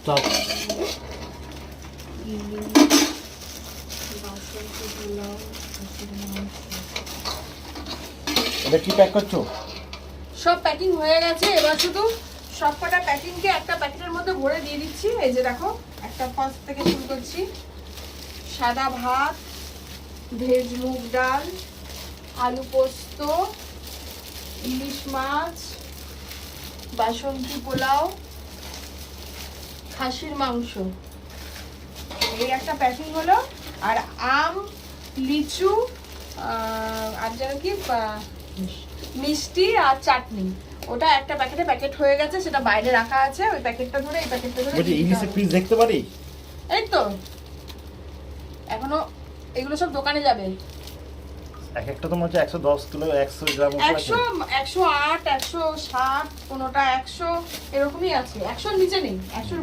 Stop. এটা কি pack করছো? সব প্যাকিং হয়ে গেছে, এবার শুধু সব কটা প্যাকিংকে একটা প্যাকেটের মধ্যে ভরে দিয়ে দিচ্ছি। এই যে দেখো, একটা ফার্স্ট থেকে শুরু করছি। সাদা ভাত, ভেজ মুগ ডাল, আলু পোস্ত, ইলিশ মাছ, বাসন্তী পোলাও, খাসির মাংস, এই একটা প্যাকিং হলো। আর আম, লিচু, আর যেন কি মিষ্টি আর চাটনি, ওটা একটা প্যাকেট হয়ে গেছে, সেটা বাইরে রাখা আছে। ওই প্যাকেটটা ধরে এই প্যাকেটটা ধরে বলছি ইলিশের পিস দেখতে পারি? এই তো এখনো এগুলো সব দোকানে যাবে। এক একটা তো মনে হচ্ছে 110 কিলো 100 গ্রাম আছে। 100, 108, 160, কোনোটা 100, এরকমই আছে। 100-র নিচে নেই, 100-র